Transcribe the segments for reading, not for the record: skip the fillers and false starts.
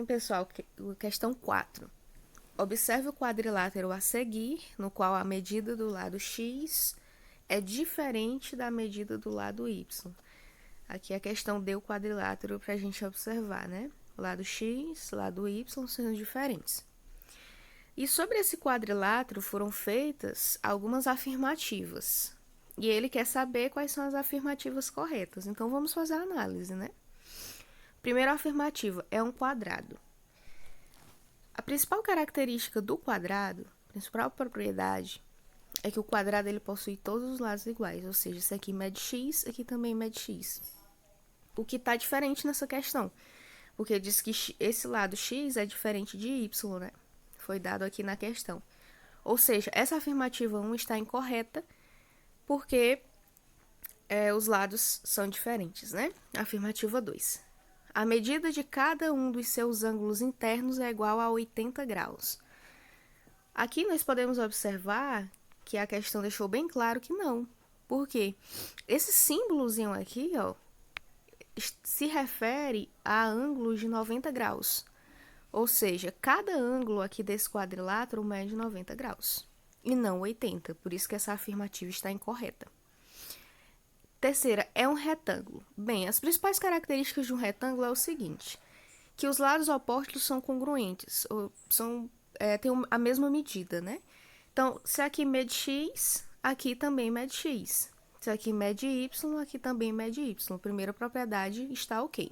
Pessoal, questão 4. Observe o quadrilátero a seguir, no qual a medida do lado x é diferente da medida do lado y. Aqui a questão deu o quadrilátero para a gente observar, né? O lado x, lado y sendo diferentes. E sobre esse quadrilátero foram feitas algumas afirmativas. E ele quer saber quais são as afirmativas corretas. Então vamos fazer a análise, né? Primeira afirmativa é um quadrado. A principal característica do quadrado, a principal propriedade, é que o quadrado ele possui todos os lados iguais, ou seja, esse aqui mede x, aqui também mede x. O que está diferente nessa questão, porque diz que esse lado x é diferente de y, né? Foi dado aqui na questão. Ou seja, essa afirmativa 1 está incorreta, porque os lados são diferentes, né? Afirmativa 2. A medida de cada um dos seus ângulos internos é igual a 80 graus. Aqui nós podemos observar que a questão deixou bem claro que não. Por quê? Esse símbolozinho aqui, ó, se refere a ângulos de 90 graus. Ou seja, cada ângulo aqui desse quadrilátero mede 90 graus. E não 80, por isso que essa afirmativa está incorreta. Terceira, é um retângulo. Bem, as principais características de um retângulo é o seguinte, que os lados opostos são congruentes, ou têm a mesma medida, né? Então, se aqui mede x, aqui também mede x. Se aqui mede y, aqui também mede y. Primeira propriedade está ok.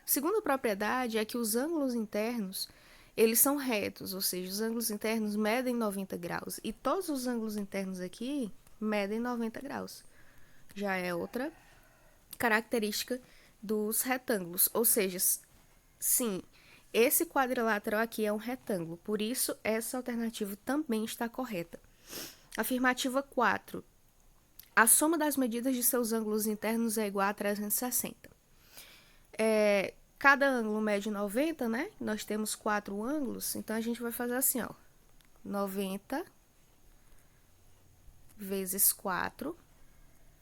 Segunda propriedade é que os ângulos internos, eles são retos, ou seja, os ângulos internos medem 90 graus. E todos os ângulos internos aqui medem 90 graus. Já é outra característica dos retângulos. Ou seja, sim, esse quadrilátero aqui é um retângulo. Por isso, essa alternativa também está correta. Afirmativa 4. A soma das medidas de seus ângulos internos é igual a 360. Cada ângulo mede 90, né? Nós temos 4 ângulos, então a gente vai fazer assim, ó. 90 vezes 4,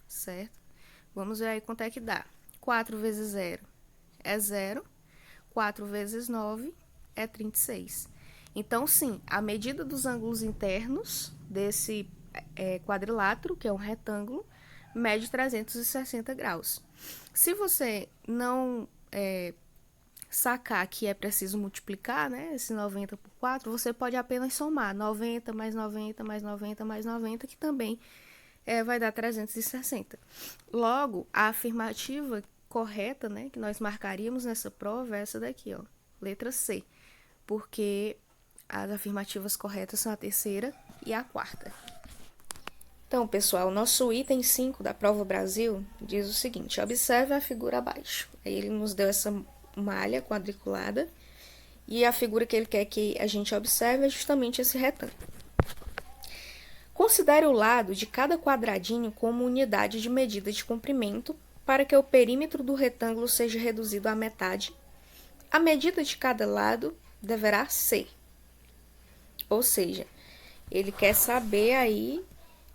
certo? Vamos ver aí quanto é que dá. 4 vezes 0 é 0. 4 vezes 9 é 36. Então, sim, a medida dos ângulos internos desse quadrilátero, que é um retângulo, mede 360 graus. Se você não sacar que é preciso multiplicar, né, esse 90 por 4, você pode apenas somar 90 mais 90 mais 90 mais 90, que também vai dar 360. Logo, a afirmativa correta, né, que nós marcaríamos nessa prova é essa daqui, ó, letra C, porque as afirmativas corretas são a terceira e a quarta. Então, pessoal, nosso item 5 da prova Brasil diz o seguinte: observe a figura abaixo. Aí ele nos deu essa malha quadriculada e a figura que ele quer que a gente observe é justamente esse retângulo. Considere o lado de cada quadradinho como unidade de medida de comprimento para que o perímetro do retângulo seja reduzido à metade. A medida de cada lado deverá ser. Ou seja, ele quer saber aí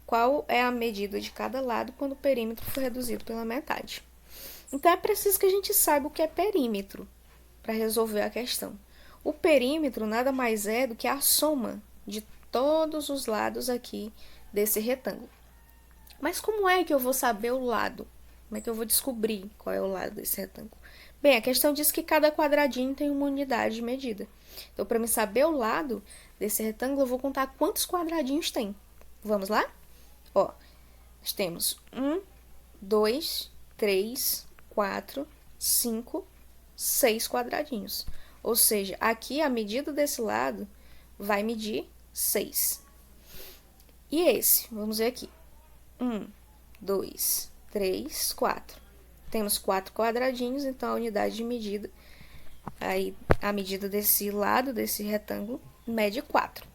qual é a medida de cada lado quando o perímetro for reduzido pela metade. Então, é preciso que a gente saiba o que é perímetro para resolver a questão. O perímetro nada mais é do que a soma de todos os lados aqui desse retângulo. Mas como é que eu vou saber o lado? Como é que eu vou descobrir qual é o lado desse retângulo? Bem, a questão diz que cada quadradinho tem uma unidade de medida. Então, para me saber o lado desse retângulo, eu vou contar quantos quadradinhos tem. Vamos lá? Ó, nós temos 1, 2, 3, 4, 5, 6 quadradinhos. Ou seja, aqui a medida desse lado vai medir 6. E esse? Vamos ver aqui. 1, 2, 3, 4. Temos 4 quadradinhos, então a unidade de medida, aí a medida desse lado, desse retângulo, mede 4.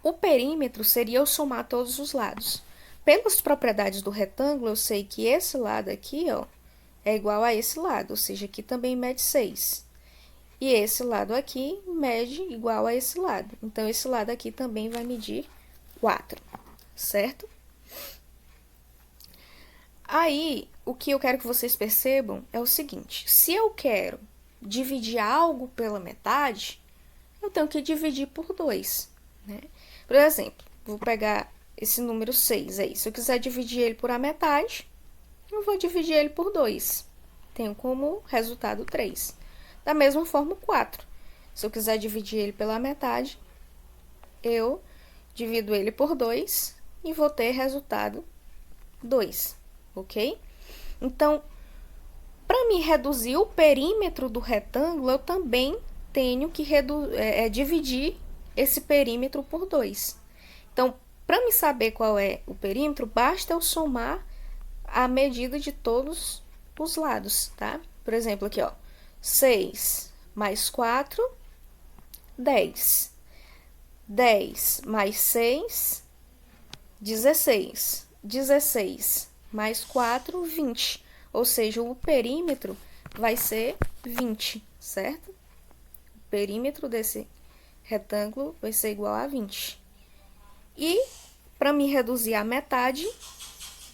O perímetro seria eu somar todos os lados. Pelas propriedades do retângulo, eu sei que esse lado aqui, ó, é igual a esse lado, ou seja, aqui também mede 6. E esse lado aqui mede igual a esse lado. Então, esse lado aqui também vai medir 4, certo? Aí, o que eu quero que vocês percebam é o seguinte: se eu quero dividir algo pela metade, eu tenho que dividir por 2, né? Por exemplo, vou pegar esse número 6 aí. Se eu quiser dividir ele por a metade, eu vou dividir ele por 2. Tenho como resultado 3. Da mesma forma, o 4. Se eu quiser dividir ele pela metade, eu divido ele por 2 e vou ter resultado 2, ok? Então, para me reduzir o perímetro do retângulo, eu também tenho que dividir esse perímetro por 2. Então, para me saber qual é o perímetro, basta eu somar a medida de todos os lados, tá? Por exemplo, aqui, ó, 6 mais 4, 10. 10 mais 6, 16. 16 mais 4, 20. Ou seja, o perímetro vai ser 20, certo? O perímetro desse retângulo vai ser igual a 20. E, para me reduzir a metade,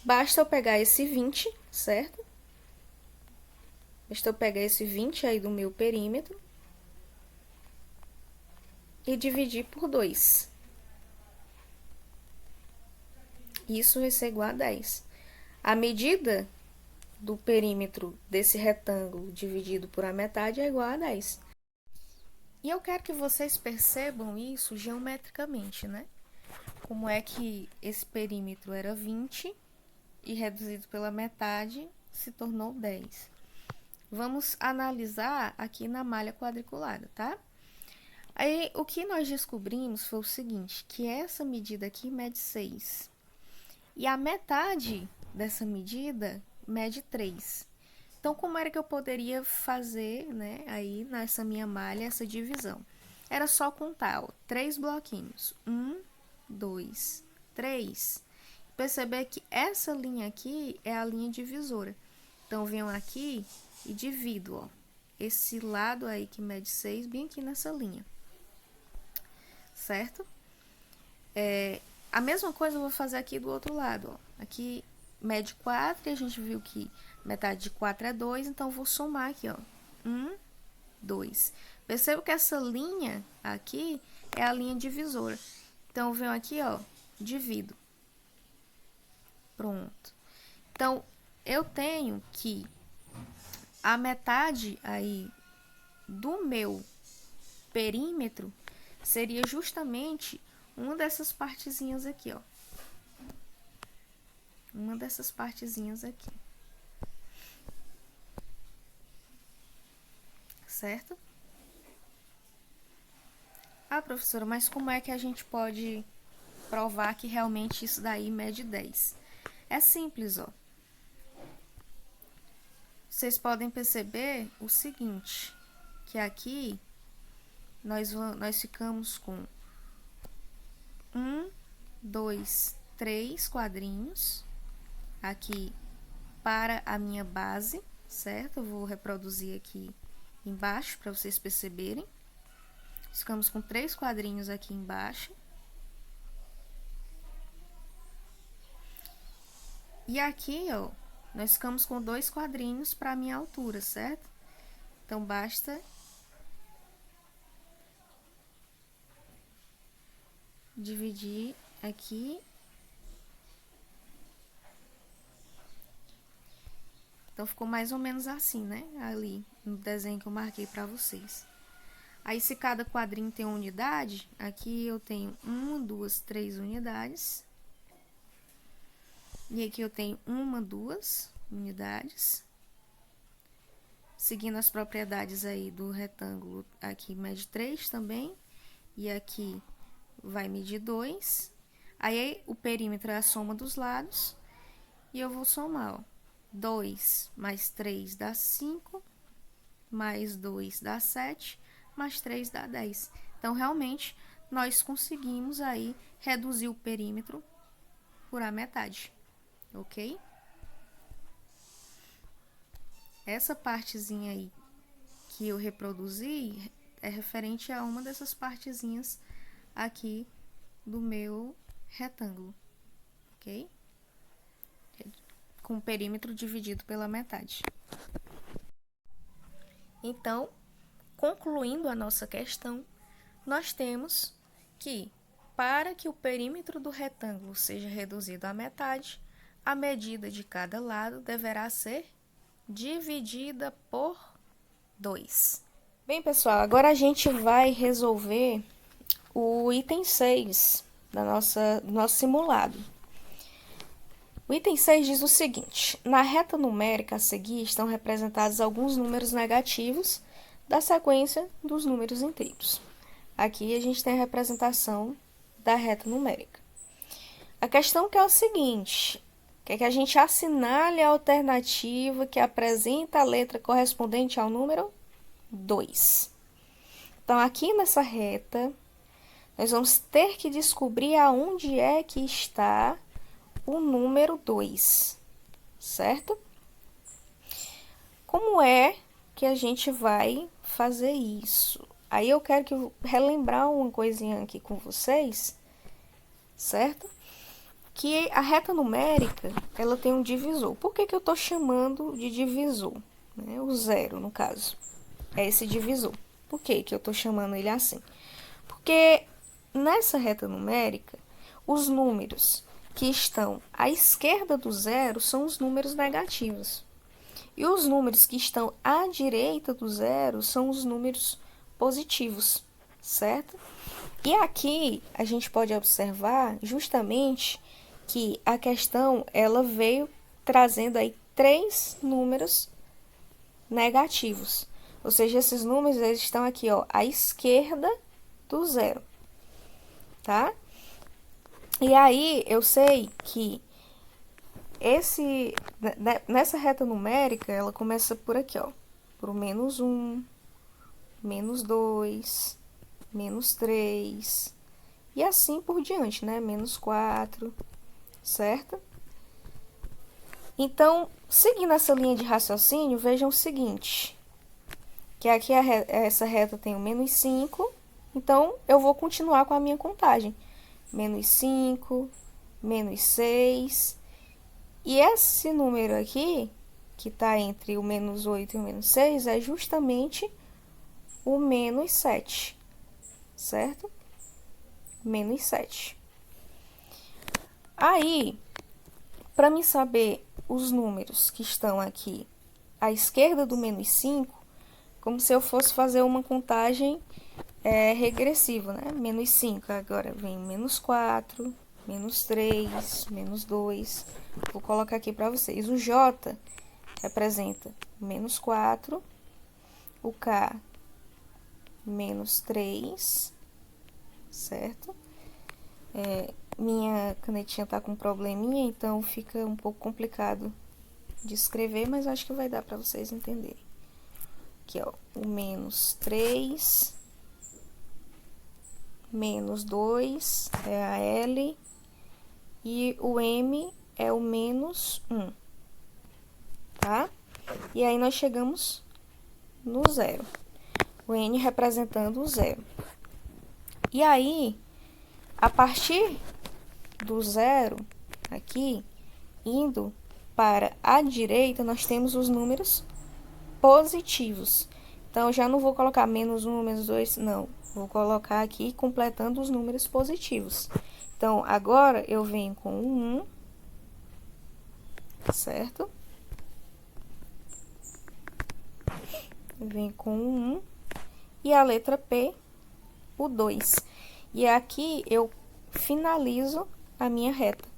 basta eu pegar esse 20, certo? Basta eu pegar esse 20 aí do meu perímetro e dividir por 2. Isso vai ser igual a 10. A medida do perímetro desse retângulo dividido por a metade é igual a 10. E eu quero que vocês percebam isso geometricamente, né? Como é que esse perímetro era 20 e reduzido pela metade se tornou 10. Vamos analisar aqui na malha quadriculada, tá? Aí, o que nós descobrimos foi o seguinte, que essa medida aqui mede 6. E a metade dessa medida mede 3. Então, como era que eu poderia fazer, né, aí nessa minha malha, essa divisão? Era só contar, ó, 3 bloquinhos. 1, 2, 3. Perceber que essa linha aqui é a linha divisora. Então, venho aqui e divido, ó, esse lado aí que mede 6, bem aqui nessa linha. Certo? A mesma coisa eu vou fazer aqui do outro lado, ó. Aqui mede 4 e a gente viu que metade de 4 é 2, então eu vou somar aqui, ó. 1, 2. Perceba que essa linha aqui é a linha divisora. Então, eu venho aqui, ó, divido. Pronto. Então, eu tenho que a metade aí do meu perímetro seria justamente uma dessas partezinhas aqui, ó. Uma dessas partezinhas aqui. Certo? Ah, professora, mas como é que a gente pode provar que realmente isso daí mede 10? É simples, ó. Vocês podem perceber o seguinte, que aqui nós ficamos com 1, 2, 3 quadrinhos aqui para a minha base, certo? Eu vou reproduzir aqui embaixo para vocês perceberem. Ficamos com 3 quadrinhos aqui embaixo. E aqui, ó, nós ficamos com 2 quadrinhos para a minha altura, certo? Então, basta dividir aqui. Então, ficou mais ou menos assim, né? Ali, no desenho que eu marquei para vocês. Aí, se cada quadrinho tem uma unidade, aqui eu tenho 1, 2, 3 unidades. E aqui eu tenho 1, 2 unidades. Seguindo as propriedades aí do retângulo, aqui mede 3 também. E aqui vai medir 2. Aí, o perímetro é a soma dos lados. E eu vou somar, ó. 2 mais 3 dá 5, mais 2 dá 7, mais 3 dá 10. Então, realmente, nós conseguimos aí reduzir o perímetro por a metade, ok? Essa partezinha aí que eu reproduzi é referente a uma dessas partezinhas aqui do meu retângulo, ok? Com o perímetro dividido pela metade. Então, concluindo a nossa questão, nós temos que, para que o perímetro do retângulo seja reduzido à metade, a medida de cada lado deverá ser dividida por 2. Bem, pessoal, agora a gente vai resolver o item 6 do nosso simulado. O item 6 diz o seguinte: na reta numérica a seguir estão representados alguns números negativos da sequência dos números inteiros. Aqui a gente tem a representação da reta numérica. A questão que é o seguinte: quer que a gente assinale a alternativa que apresenta a letra correspondente ao número 2. Então, aqui nessa reta, nós vamos ter que descobrir aonde é que está o número 2, certo? Como é que a gente vai fazer isso? Aí eu quero relembrar uma coisinha aqui com vocês, certo? Que a reta numérica, ela tem um divisor. Por que eu estou chamando de divisor? Né? O zero, no caso, é esse divisor. Por que eu estou chamando ele assim? Porque nessa reta numérica, os números que estão à esquerda do zero são os números negativos. E os números que estão à direita do zero são os números positivos, certo? E aqui a gente pode observar justamente que a questão ela veio trazendo aí 3 números negativos. Ou seja, esses números eles estão aqui, ó, à esquerda do zero, tá? E aí, eu sei que nessa reta numérica, ela começa por aqui, ó. Por menos 1, menos 2, menos 3, e assim por diante, né? Menos 4, certo? Então, seguindo essa linha de raciocínio, vejam o seguinte, que aqui essa reta tem o menos 5, então eu vou continuar com a minha contagem. Menos 5, menos 6. E esse número aqui, que está entre o menos 8 e o menos 6, é justamente o menos 7, certo? Menos 7. Aí, para mim saber os números que estão aqui à esquerda do menos 5, como se eu fosse fazer uma contagem regressivo, né? Menos 5, agora vem menos 4, menos 3, menos 2. Vou colocar aqui para vocês. O J representa menos 4, o K menos 3, certo? Minha canetinha tá com probleminha, então fica um pouco complicado de escrever, mas acho que vai dar para vocês entenderem. Aqui, ó, o menos 3... menos 2 é a L, e o M é o menos 1, tá? E aí, nós chegamos no zero, o N representando o zero. E aí, a partir do zero, aqui, indo para a direita, nós temos os números positivos. Então, eu já não vou colocar menos 1, menos 2, não. Vou colocar aqui completando os números positivos. Então, agora eu venho com o 1, certo? Eu venho com o 1 e a letra P, o 2. E aqui eu finalizo a minha reta.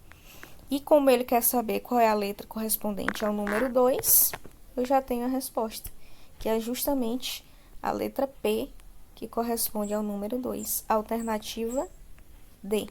E como ele quer saber qual é a letra correspondente ao número 2, eu já tenho a resposta, que é justamente a letra P, que corresponde ao número 2, alternativa D.